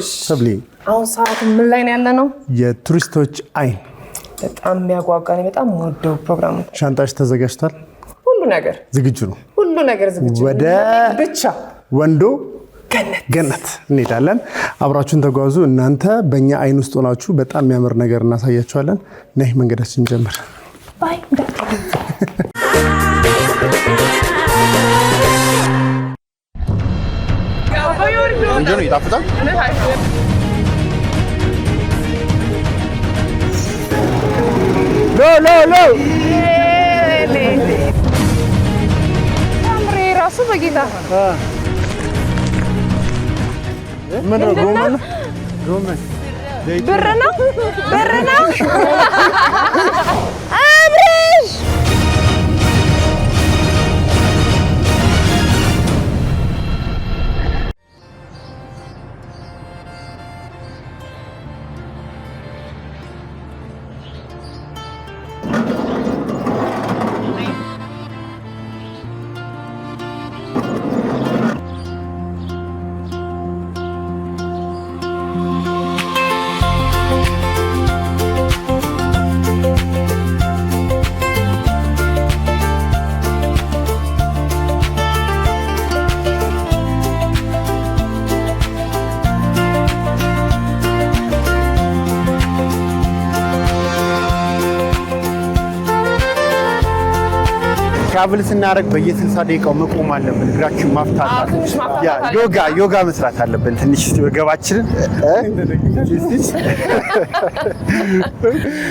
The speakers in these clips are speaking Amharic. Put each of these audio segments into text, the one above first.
ሰብሊ አሁን ሰዓቱ ምን ላይ ነው ያለነው? የቱሪስቶች አይን በጣም የሚያጓጓ ነው። በጣም ወደው ፕሮግራም ነው። ሻንጣሽ ተዘጋጅቷል? ሁሉ ነገር ዝግጁ ነው። ሁሉ ነገር ዝግጁ ነው። ወደ ብቻ ወንዶ ገነት እንሄዳለን። አብራችሁን ተጓዙ። እናንተ በእኛ አይን ውስጥ ሆናችሁ በጣም የሚያምር ነገር እናሳያችኋለን። ነይ መንገዳችን ጀምር። ባይ እንዴ ነው ይጣፍጣል? ሎ አምሬ ራሱ በጌታ ምን ነው ጎመን ብር ነው አብረሽ ትራቭል ስናደርግ በየ60 ደቂቃው መቆም አለብን። እግራችን ማፍታታት ዮጋ መስራት አለብን። ትንሽ ወገባችንን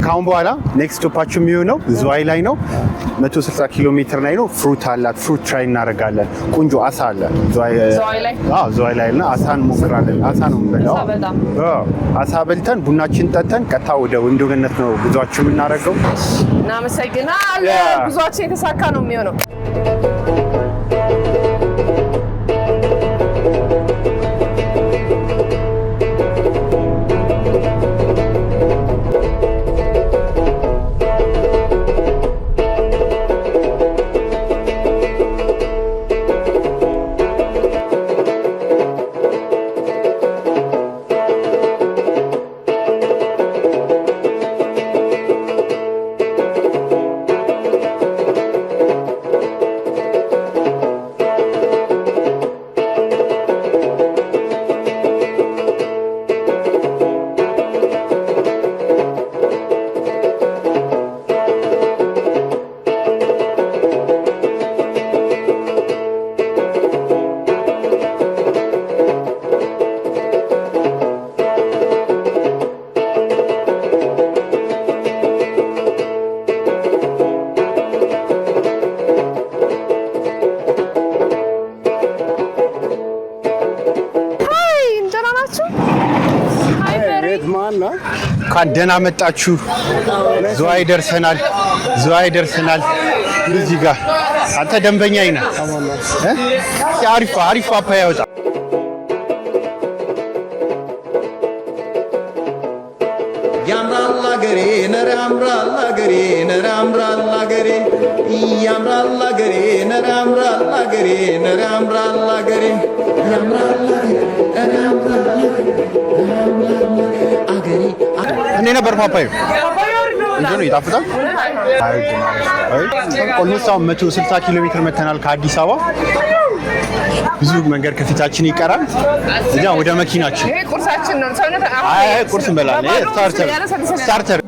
ካሁን በኋላ ኔክስት ስቶፓችሁ የሚሆነው ዝዋይ ላይ ነው። 160 ኪሎ ሜትር ላይ ነው። ፍሩት አላት። ፍሩት ትራይ እናደርጋለን። ቆንጆ አሳ አለ ዝዋይ ላይ እና አሳ እንሞክራለን። አሳ ነው የምንበላው። አሳ በልተን ቡናችን ጠጥተን ቀጥታ ወደ ወንዶ ገነት ነው ጉዟችን የምናደርገው። እናመሰግናለን። ጉዟችን የተሳካ ነው የሚሆነው። ደህና መጣችሁ። ዝዋይ ደርሰናል። እዚህ ጋር አንተ ደንበኛ ነህ። አሪፍ አፓ ያወጣ ያምራል አገሬ ነረ ያምራል አገሬ ነረ ያምራል አገሬ ያምራል አገሬ ነረ ያምራል አገሬ ነረ ያምራል አገሬ ያምራል አገሬ እኔ ነበር ፓፓዩ እንዴ ነው ይጣፍጣል? ኦልሞስት 160 ኪሎ ሜትር መተናል ከአዲስ አበባ። ብዙ መንገድ ከፊታችን ይቀራል። እኛ ወደ መኪናችን ይሄ ቁርሳችን ነው። ቁርስ እንበላለን። ስታርተር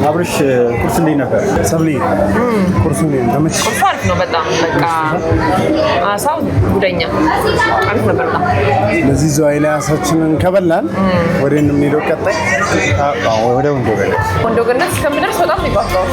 አብርሽ ቁርስ እንዴት ነበር? ሰብሊ ቁርስ እንዴት ነበር? ቁርስ አሪፍ ነው በጣም በቃ አሳው ጉደኛ አሪፍ ነበር በጣም። ለዚህ ዝዋይ ላይ አሳችንን ከበላን ወደ እንምሄደው ቀጣይ ወደ ወንዶ ገነት እስከምንደርስ በጣም ይጓጓው።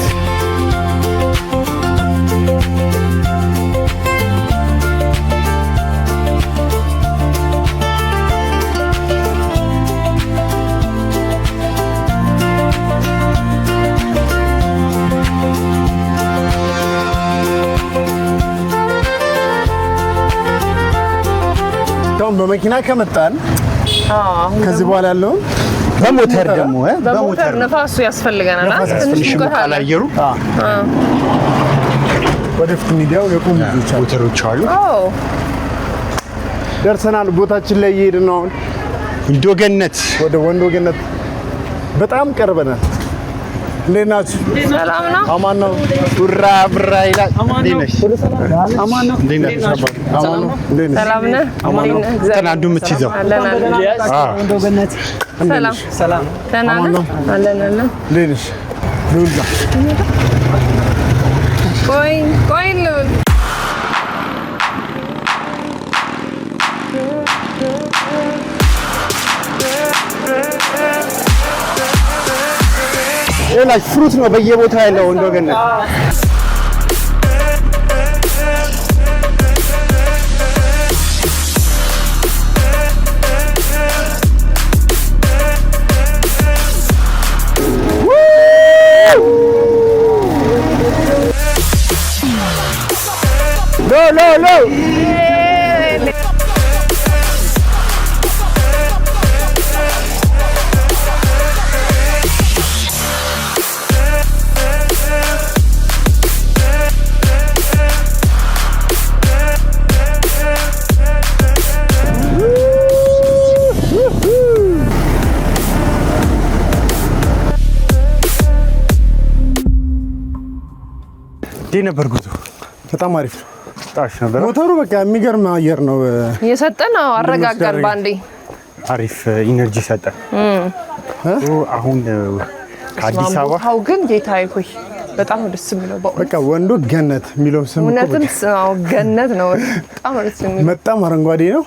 በመኪና ከመጣን ከዚህ በኋላ ያለው በሞተር ደግሞ በሞተር ነፋሱ ያስፈልገናል ትንሽ ሙቀላየሩ ወደፊት ሚዲያው የቆሙ ሞተሮች አሉ ደርሰናል ቦታችን ላይ እየሄድን ነው ወንዶ ገነት ወደ ወንዶ ገነት በጣም ቀርበናል እንዴት ናችሁ ሰላም ነው አማን ነው ኡራ ብራ ይላል አማን ነው እንዴት ነህ ሰላም ነህ ተናዱ የምትይዘው ወንዶ ገነት ሰላም ሰላም ተናነ አለን ሌንሽ ሉላ ቆይ ሌላ ፍሩት ነው በየቦታው ያለው ወንዶ ገነት ሎ ነበር ጉዞ በጣም አሪፍ ነው ታሽ ነበር ሞተሩ በቃ የሚገርም አየር ነው እየሰጠን አረጋጋን ባንዴ አሪፍ ኢነርጂ ሰጠን አሁን ከአዲስ አበባ አው ግን ጌታዬ ሆይ በጣም ደስ የሚለው በቃ ወንዶ ገነት የሚለው ስም እውነትም ገነት ነው በጣም ደስ የሚለው በጣም አረንጓዴ ነው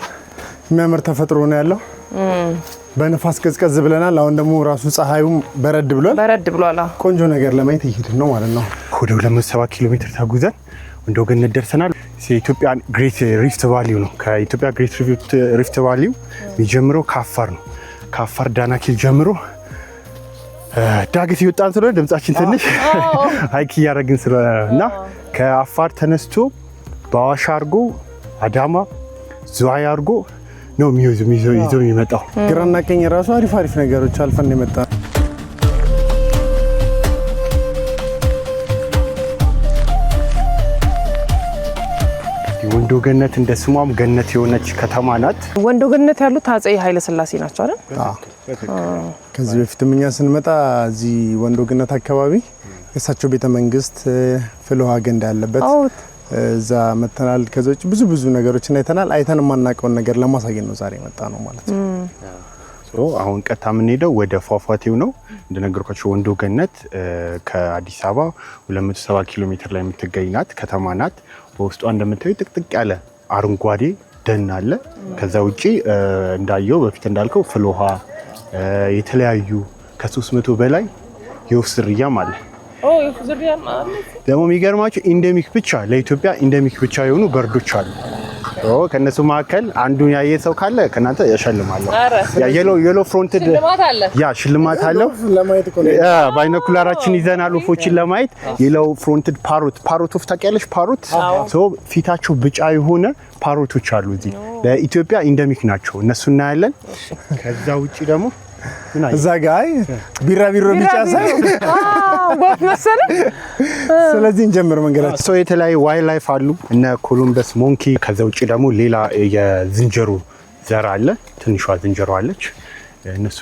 የሚያምር ተፈጥሮ ነው ያለው በነፋስ ቀዝቀዝ ብለናል አሁን ደግሞ ራሱ ፀሐዩም በረድ ብሏል ቆንጆ ነገር ለማየት እየሄድን ነው ማለት ነው ወደ 270 ኪሎ ሜትር ተጉዘን ወንዶ ገነት ደርሰናል የኢትዮጵያ ግሬት ሪፍት ቫሊው ነው ከኢትዮጵያ ግሬት ሪፍት ቫሊው የሚጀምረው ከአፋር ነው ከአፋር ዳናኪል ጀምሮ ዳገት ይወጣን ስለሆነ ድምጻችን ትንሽ ሃይክ እያደረግን ስለና ከአፋር ተነስቶ በአዋሽ አርጎ አዳማ ዝዋይ አርጎ ነው ይዞ የሚመጣው ግራና ቀኝ ራሱ አሪፍ ነገሮች አልፈን የመጣ ወንዶ ገነት እንደ ስሟም ገነት የሆነች ከተማ ናት ወንዶ ገነት ያሉት አፄ ኃይለ ሥላሴ ናቸው አይደል ከዚህ በፊትም እኛ ስንመጣ እዚህ ወንዶ ገነት አካባቢ የሳቸው ቤተ መንግስት ፍልውሃ ገንዳ ያለበት እዛ መተናል ከዛ ውጭ ብዙ ነገሮችን አይተን ማናቀውን ነገር ለማሳየት ነው ዛሬ መጣ ነው ማለት ነው አሁን ቀጥታ የምንሄደው ወደ ፏፏቴው ነው እንደነገርኳችሁ ወንዶ ገነት ከአዲስ አበባ 270 ኪሎ ሜትር ላይ የምትገኝ ናት ከተማ ናት በውስጧ እንደምታዩ ጥቅጥቅ ያለ አረንጓዴ ደን አለ ከዛ ውጪ እንዳየው በፊት እንዳልከው ፍልውሃ የተለያዩ ከ300 በላይ የወፍ ዝርያም አለ ደግሞ የሚገርማችሁ ኢንደሚክ ብቻ ለኢትዮጵያ ኢንደሚክ ብቻ የሆኑ በርዶች አሉ ከነሱ መካከል አንዱን ያየ ሰው ካለ ከናንተ ያሸልማለሁ ያ የሎ ፍሮንትድ ያ ሽልማት አለው ለማየት እኮ ነው ባይኖኩላራችን ይዘናል ወፎችን ለማየት የሎ ፍሮንትድ ፓሮት ኦፍ ታውቂያለሽ ፓሮት ፊታቸው ብጫ የሆነ ፓሮቶች አሉ እዚህ ለኢትዮጵያ ኢንደሚክ ናቸው እነሱ እናያለን ከዛ ውጪ ደግሞ እዛ ጋር ቢራቢሮ ቢጫ ሳይ ወፍ መሰለ ስለዚህ እንጀምር መንገዳችን ሰው የተለያዩ ዋይልድ ላይፍ አሉ እነ ኮሎምበስ ሞንኪ ከዛ ውጪ ደግሞ ሌላ የዝንጀሮ ዘር አለ ትንሿ ዝንጀሮ አለች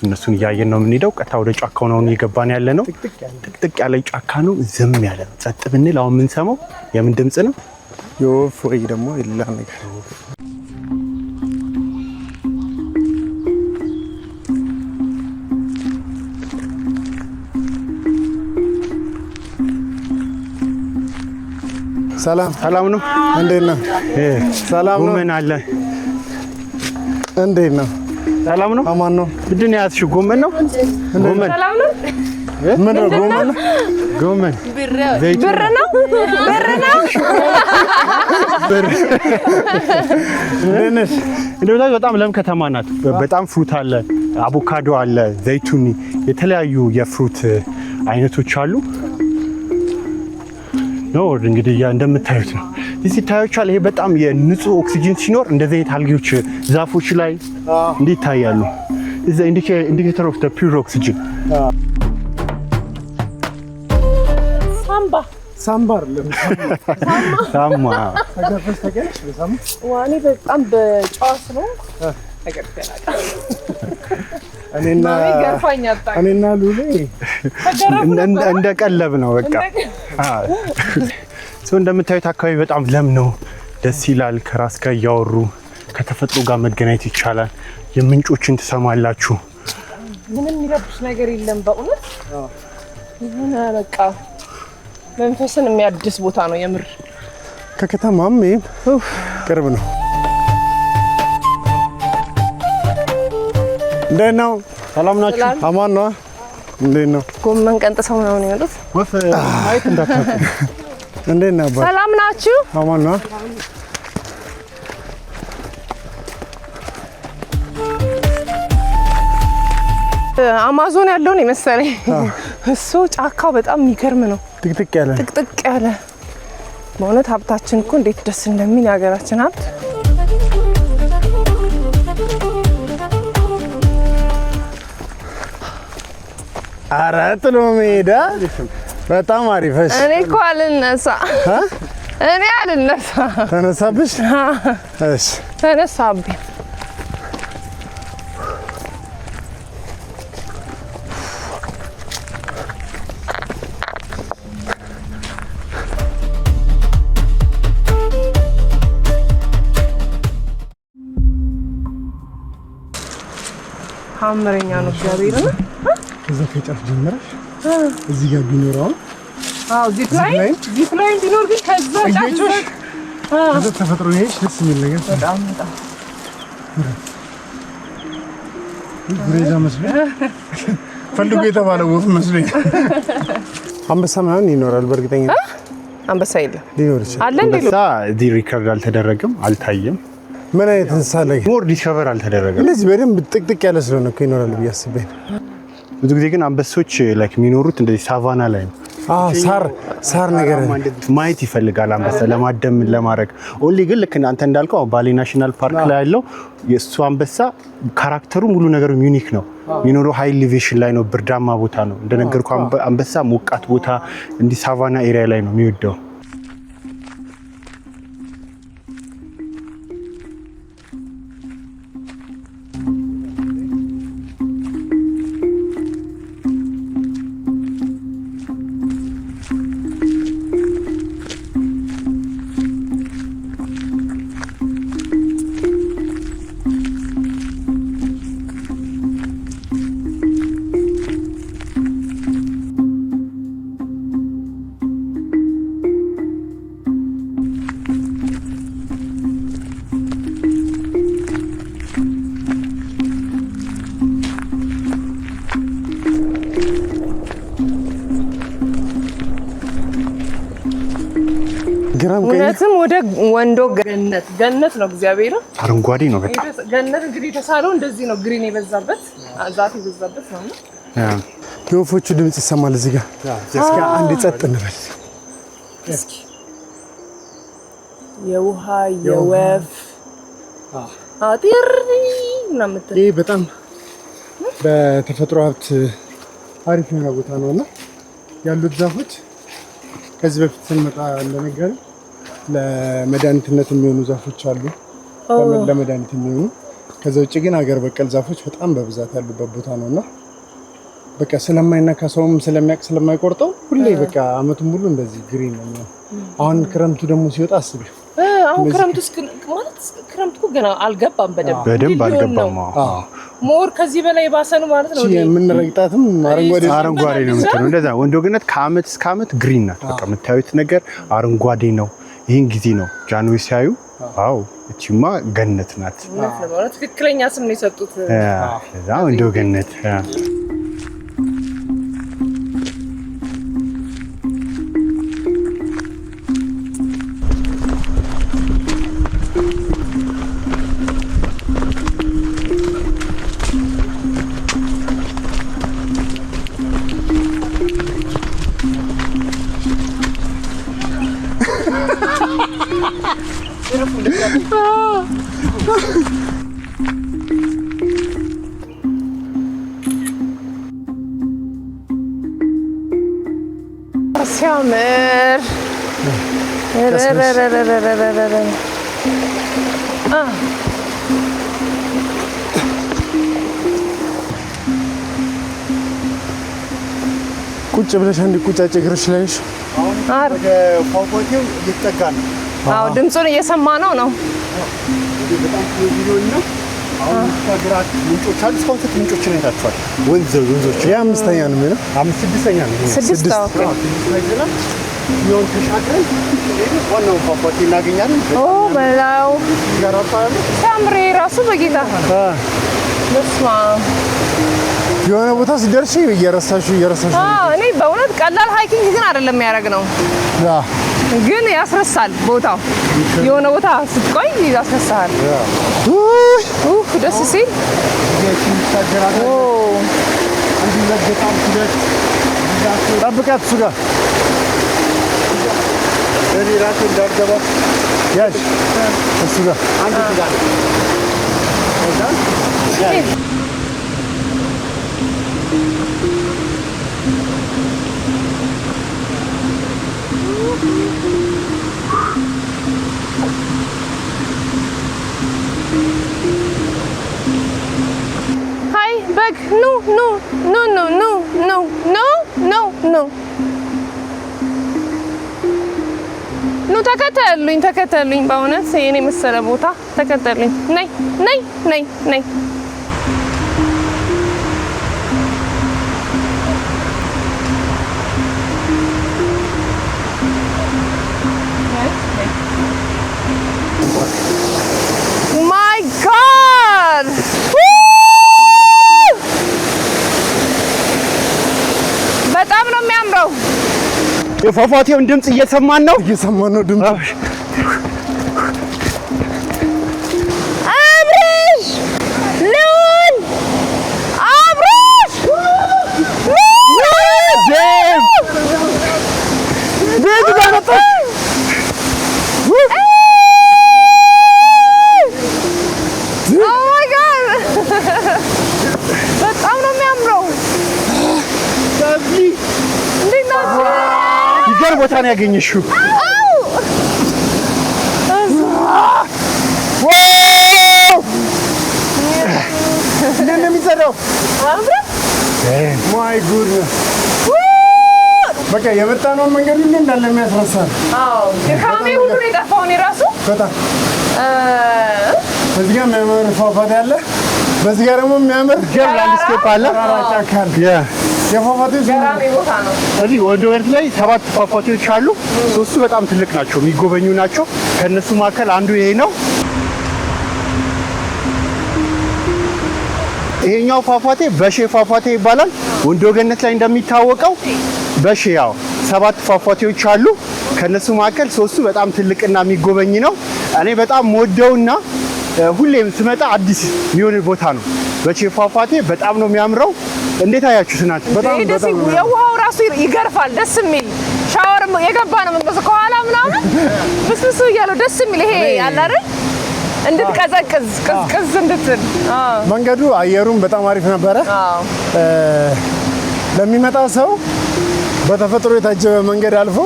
እነሱን እያየን ነው የምንሄደው ቀጥታ ወደ ጫካው ነው እየገባን ያለ ነው ጥቅጥቅ ያለ ጫካ ነው ዝም ያለ ነው ጸጥ ብንል አሁን የምንሰማው የምን ድምጽ ነው የወፍ ወይ ደግሞ ሌላ ነገር ሰላም ነው እንዴት ነው ሰላም ነው ጎመን አለ እንዴት ነው ሰላም ነው አማን ነው ምንድን ነው ያዝሽው ጎመን ነው ጎመን ሰላም ነው ምን ነው ጎመን ብር ነው ለነስ እንደው በጣም ለም ከተማ ናት በጣም ፍሩት አለ አቮካዶ አለ ዘይቱኒ የተለያዩ የፍሩት አይነቶች አሉ ነው እንግዲህ እንደምታዩት ነው እዚህ ታያችኋል። ይሄ በጣም የንጹህ ኦክሲጅን ሲኖር እንደዚህ አይነት አልጌዎች ዛፎች ላይ እንዴት ይታያሉ? is the indicator of the pure oxygen. ሳምባር ሳማ ዋኔ በጣም በጨዋስ ነው ተገርፈናል። እኔና ሉሌ እንደ ቀለብ ነው በቃ። ሰው እንደምታዩት አካባቢ በጣም ለም ነው፣ ደስ ይላል። ከራስ ጋር እያወሩ ከተፈጥሮ ጋር መገናኘት ይቻላል። የምንጮችን ትሰማላችሁ። ምንም የሚረብሽ ነገር የለም በእውነት ይሄን በቃ መንፈስን የሚያድስ ቦታ ነው የምር። ከከተማም ቅርብ ነው። እንዴት ነው? ሰላም ናችሁ? አማን ነው። እንዴት ነው? ጎመን ቀንጥሰው ነው ያሉት። ወፍ ማየት እንዳታውቁ። እንዴት ነው? ሰላም ናችሁ? አማን ነው። አማዞን ያለውን የመሰለኝ እሱ ጫካው በጣም የሚገርም ነው። ጥቅጥቅ ያለ በእውነት ሀብታችን እኮ እንዴት ደስ እንደሚል የሀገራችን ሀብት። ኧረ ጥሎ ሜዳ በጣም አሪፍ። እኔ እኮ አልነሳ። ተነሳብሽ? እሺ ተነሳብኝ። ታምረኛ ነው እግዚአብሔር ነው። ከዛ ከጫፍ ጀምረሽ እዚህ ጋር ቢኖረው ዚፕ ላይን ቢኖር ግን ከዛ ጫፍ ተፈጥሮ ይሄሽ ደስ የሚል ነገር በጣም ጉሬዛ መስሎኝ ፈልጎ የተባለው ወፍ መስሎኝ። አንበሳ ምናምን ይኖራል በእርግጠኝነት። አንበሳ የለም ሊኖር ይችላል። አለ እንዴ? አንበሳ እዚህ ሪከርድ አልተደረገም፣ አልታየም። ምን አይነት እንስሳ ላይ ሞር ዲስከቨር አልተደረገም። እንደዚህ በደንብ ጥቅጥቅ ያለ ስለሆነ እኮ ይኖራል ብዬ አስቤ ነው። ብዙ ጊዜ ግን አንበሶች ላይክ የሚኖሩት እንደዚህ ሳቫና ላይ ነው። ሳር ነገር ማየት ይፈልጋል አንበሳ ለማደም ለማድረግ። ኦንሊ ግን ልክ አንተ እንዳልከው ባሌ ናሽናል ፓርክ ላይ ያለው የእሱ አንበሳ ካራክተሩ ሙሉ ነገሩ ዩኒክ ነው። የሚኖረው ሃይ ኤሌቬሽን ላይ ነው፣ ብርዳማ ቦታ ነው። እንደነገርኩ አንበሳ ሞቃት ቦታ እንዲህ ሳቫና ኤሪያ ላይ ነው የሚወደው። እውነትም ወደ ወንዶ ገነት ነው። እግዚአብሔር አረንጓዴ ነው በጣም ገነት። እንግዲህ ተሳለው እንደዚህ ነው፣ ግሪን የበዛበት ዛፍ የበዛበት ነው። የወፎቹ ድምጽ ይሰማል እዚህ ጋር። እስኪ አንድ ጸጥ እንበል እስኪ። የውሃ የወፍ አጥሪ ምናምን ይሄ በጣም በተፈጥሮ ሀብት አሪፍ የሆነ ቦታ ነውና ያሉት ዛፎች ከዚህ በፊት ስንመጣ እንደነገር ለመድኃኒትነት የሚሆኑ ዛፎች አሉ፣ ለመድኃኒት የሚሆኑ። ከዛ ውጭ ግን ሀገር በቀል ዛፎች በጣም በብዛት ያሉበት ቦታ ነውና በቃ ስለማይነካ ሰውም ስለሚያውቅ ስለማይቆርጠው ሁሌ በቃ አመቱን ሙሉ እንደዚህ ግሪን ነው። አሁን ክረምቱ ደግሞ ሲወጣ አስቢ። አሁን ክረምቱ ማለት ክረምቱ ገና አልገባም፣ በደንብ አልገባም። ሞር ከዚህ በላይ ባሰ ነው ማለት ነው። የምንረግጣትም አረንጓዴ ነው የምትለው። እንደዛ ወንዶ ገነት ከአመት እስከ አመት ግሪን ናት። በቃ የምታዩት ነገር አረንጓዴ ነው። ይህን ጊዜ ነው ጃንዌሪ ሲያዩ አው እቺማ ገነት ናት። ትክክለኛ ስም ነው የሰጡት። ወንዶ ገነት ሲያምር ቁጭ ብለሽ አንድ ቁጫጭ እግርሽ ላይሽ ወደ ፏፏቴው እየተጠጋ ነው። አዎ ድምፁን እየሰማ ነው። በጣም ቪዲዮና አሁን ታግራት ምንጮች አሉ። እስካሁን ስንት ምንጮችን አይታችኋል? ወንዞች የአምስተኛ ነው የሚለው 6ኛ ነው። 6 ኦኬ። ይሁን ተሻግረን ዋናው ፏፏቴ እናገኛለን። ኦ በላው ጋራፋሉ ሳምሪ ራሱ በጌታ በስማ የሆነ ቦታ ሲደርሺ እየረሳሽ እኔ በእውነት ቀላል ሃይኪንግ ግን አይደለም ያደረግነው። ግን ያስረሳል ቦታው። የሆነ ቦታ ስትቆይ ያስረሳል። ደስ ሲል ጠብቃት እሱ ጋር ራሴ እንዳልገባ ያዥ እሱ ጋር አንድ ጋር ሃይ በግ ኑ ተከተሉኝ። በእውነት የኔ መሰለ ቦታ ተከተሉኝ። ነይ ማይ ጋድ በጣም ነው የሚያምረው። የፏፏቴውን ድምጽ እየሰማን ነው ድምጽ አብርሽ ሉን አብርሽ ቤት ባመጣ በጣም ነው የሚያምረው። ይገርም ቦታ ነው ያገኘሽው። እንዴት ነው የሚጸዳው? ማይ ጉድነስ በቃ የመጣነው መንገድ ሁሉ እንዳለ የሚያስረሳል። አዎ ድካሜ ሁሉ ነው የጠፋው። እኔ ራሱ በጣም በዚህ ጋር የሚያምር ፏፏቴ አለ። በዚህ ጋር ደግሞ የሚያምር ላንድስኬፕ አለ። ጫካ አለ። የፏፏቴው ገራሚ ቦታ ነው። እዚህ ወንዶ ወርት ላይ 7 ፏፏቴዎች አሉ። 3ቱ በጣም ትልቅ ናቸው፣ የሚጎበኙ ናቸው። ከነሱ መካከል አንዱ ይሄ ነው። ይሄኛው ፏፏቴ በሼ ፏፏቴ ይባላል። ወንዶ ገነት ላይ እንደሚታወቀው በሼ ያው 7 ፏፏቴዎች አሉ። ከነሱ መካከል 3ቱ በጣም ትልቅና የሚጎበኝ ነው። እኔ በጣም ወደውና ሁሌም ስመጣ አዲስ የሚሆን ቦታ ነው። በሼ ፏፏቴ በጣም ነው የሚያምረው። እንዴት አያችሁት እናንተ? በጣም የውሃው ራሱ ይገርፋል። ደስ የሚል ሻወር የገባ ነው የምንመስለው ከኋላ ምናምን ብስብስ እያለው ደስ የሚል ይሄ አለ አይደል እንድትቀዘቅዝ ቅዝቅዝ እንድትል። መንገዱ አየሩም በጣም አሪፍ ነበረ። ለሚመጣ ሰው በተፈጥሮ የታጀበ መንገድ አልፎ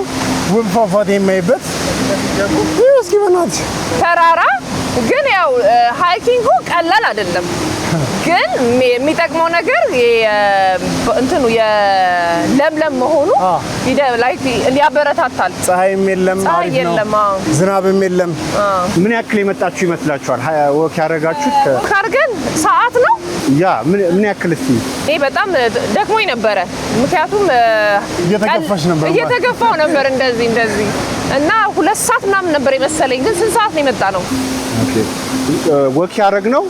ውብ ፏፏቴ የማይበት እስኪ በእናትህ ተራራ ግን ያው ሃይኪንጉ ቀላል አይደለም። ግን የሚጠቅመው ነገር እንትኑ የለምለም መሆኑ ያበረታታል። ፀሐይም የለም፣ አሪፍ ነው። ዝናብም የለም። ምን ያክል የመጣችሁ ይመስላችኋል? ወክ ያደረጋችሁት ካርገን ሰዓት ነው ያ ምን ያክል? እስቲ እኔ በጣም ደክሞኝ ነበረ። ምክንያቱም እየተገፋው ነበር እንደዚህ እና 2 ሰዓት ምናምን ነበር የመሰለኝ። ግን ስንት ሰዓት ነው የመጣ ነው? ኦኬ ወክ ያደረግነው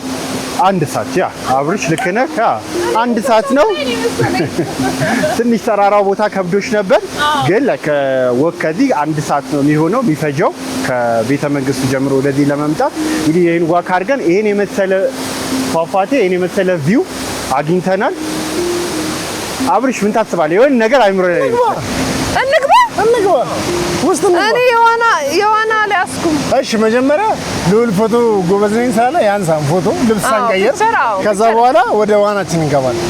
1 ሰዓት። ያ አብርሽ ልክ ነህ። 1 ሰዓት ነው። ትንሽ ተራራው ቦታ ከብዶች ነበር። ግን ወክ ከዚህ 1 ሰዓት ነው የሚሆነው የሚፈጀው ከቤተ መንግስቱ ጀምሮ ወደዚህ ለመምጣት። እንግዲህ ይሄን ወክ አድርገን ይሄን የመሰለ ፏፏቴ ይሄን የመሰለ ቪው አግኝተናል። አብርሽ ምን ታስባለህ? የሆነ ነገር አይምሮ ላይ እንግባ ውስጥ እኔ የዋና ሊያስኩም እሺ መጀመሪያ ልዑል ፎቶ ጎበዝ ነኝ ሳለ ያንሳን ፎቶ ልብስ ሳንቀይር ከዛ በኋላ ወደ ዋናችን እንገባለን።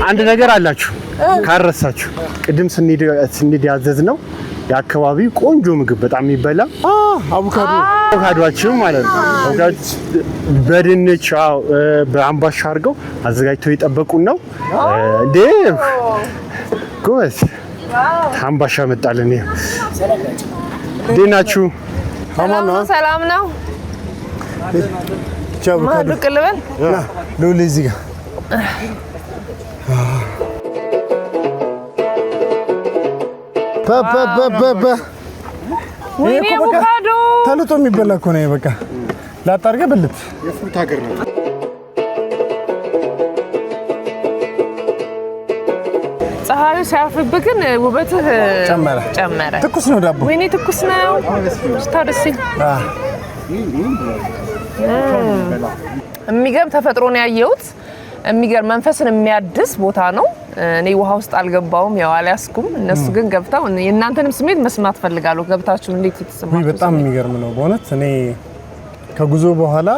አንድ ነገር አላችሁ ካረሳችሁ ቅድም ስንሄድ ያዘዝነው የአካባቢው ቆንጆ ምግብ በጣም የሚበላ አቮካዶአችን ማለት ነው። አቮካዶ በድንች በአምባሻ አድርገው አዘጋጅተው የጠበቁን ነው እንዴ ጎስ አምባሻ መጣልን። ዲናችሁ ሰላም ነው። ቻው ቅልበል ሉሊ እዚህ ጋር ወይኔ አቮካዶ ተልጦ የሚበላ እኮ ነው። በቃ ላጣርገ ብልት የፍሩት ሀገር ነው። ፀሐዩ ሲያርፍብህ ግን ውበትህ ጨመረ። ትኩስ ነው ዳቦ። ወይኔ ትኩስ ነው። ስታደስኝ የሚገርም ተፈጥሮ ነው ያየሁት። የሚገርም መንፈስን የሚያድስ ቦታ ነው። እኔ ውሃ ውስጥ አልገባውም፣ ያው አልያዝኩም። እነሱ ግን ገብተው የእናንተንም ስሜት መስማት ፈልጋለሁ። ገብታችሁ እንዴት ተሰማችሁ? በጣም የሚገርም ነው በእውነት። እኔ ከጉዞ በኋላ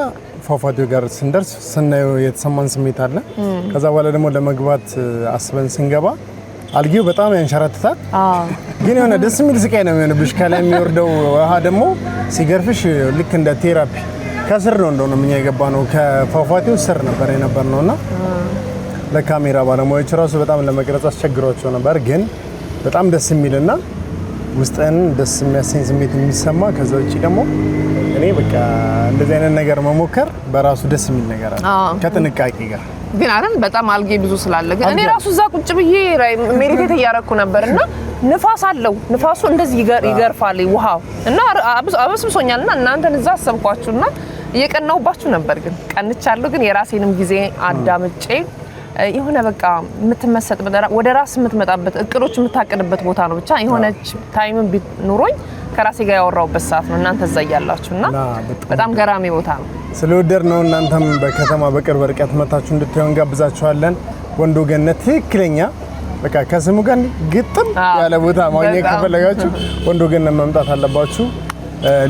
ፏፏቴው ጋር ስንደርስ ስናየው የተሰማን ስሜት አለ። ከዛ በኋላ ደግሞ ለመግባት አስበን ስንገባ አልጌው በጣም ያንሸራትታል። ግን የሆነ ደስ የሚል ስቃይ ነው የሚሆንብሽ። ከላይ የሚወርደው ውሃ ደግሞ ሲገርፍሽ ልክ እንደ ቴራፒ ከስር ነው እንደሆነ ምን የገባ ነው ከፏፏቴው ስር ነበር የነበርነውና ለካሜራ ባለሙያዎች ራሱ በጣም ለመቅረጽ አስቸግሯቸው ነበር። ግን በጣም ደስ የሚልና ውስጥን ደስ የሚያሰኝ ስሜት የሚሰማ ከዛ ውጪ ደግሞ እኔ በቃ እንደዚህ አይነት ነገር መሞከር በራሱ ደስ የሚል ነገር አለ ከጥንቃቄ ጋር ግን አይደል በጣም አልጌ ብዙ ስላለ ግን እኔ ራሱ እዛ ቁጭ ብዬ ሜዲቴት እያደረኩ ነበርና ንፋስ አለው። ንፋሱ እንደዚህ ይገርፋል ውሃው እና አበስብሶኛልና እናንተን እዛ አሰብኳችሁና እየቀናውባችሁ ነበር። ግን ቀንቻለሁ። ግን የራሴንም ጊዜ አዳምጬ የሆነ በቃ የምትመሰጥ ወደ ራስ የምትመጣበት እቅዶች የምታቀድበት ቦታ ነው። ብቻ የሆነች ታይም ቢኖርኝ ከራሴ ጋር ያወራውበት ሰዓት ነው። እናንተ እዛ ያላችሁና በጣም ገራሚ ቦታ ነው። ስለወደድ ነው እናንተም በከተማ በቅርብ ርቀት መታችሁ እንድታዩ እንጋብዛችኋለን። ወንዶ ገነት ትክክለኛ በቃ ከስሙ ጋር ግጥም ያለ ቦታ ማግኘት ከፈለጋችሁ ወንዶ ገነት መምጣት አለባችሁ።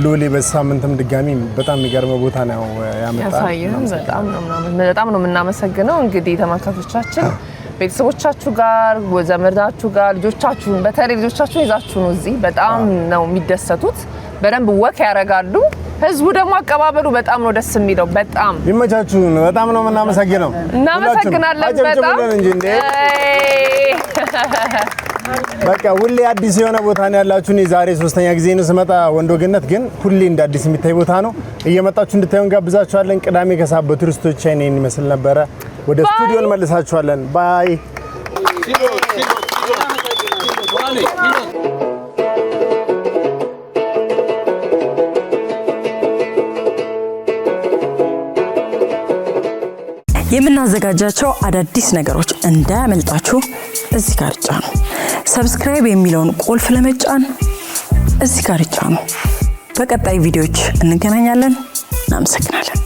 ሉሊ በሳምንትም ድጋሚ በጣም የሚገርም ቦታ ነው ያመጣው። በጣም ነው የምናመሰግነው። እንግዲህ ተመልካቾቻችን ቤተሰቦቻችሁ ጋር ዘመዳችሁ ጋር ልጆቻችሁን በተለይ ልጆቻችሁን ይዛችሁ ነው እዚህ በጣም ነው የሚደሰቱት። በደንብ ወክ ያደርጋሉ። ህዝቡ ደግሞ አቀባበሉ በጣም ነው ደስ የሚለው። በጣም ይመቻችሁ። በጣም ነው የምናመሰግነው። እናመሰግናለን በጣም በቃ ሁሌ አዲስ የሆነ ቦታ ነው ያላችሁ። እኔ ዛሬ ሶስተኛ ጊዜ ነው ስመጣ ወንዶ ገነት፣ ግን ሁሌ እንደ አዲስ የሚታይ ቦታ ነው። እየመጣችሁ እንድታዩ እንጋብዛችኋለን። ቅዳሜ ከሰዓት በቱሪስቶች አይኔን ይመስል ነበረ። ወደ ስቱዲዮ እንመልሳችኋለን። ባይ የምናዘጋጃቸው አዳዲስ ነገሮች እንዳያመልጣችሁ እዚህ ጋር ጫኑ። ሰብስክራይብ የሚለውን ቁልፍ ለመጫን እዚህ ጋር ጫኑ። በቀጣይ ቪዲዮዎች እንገናኛለን። እናመሰግናለን።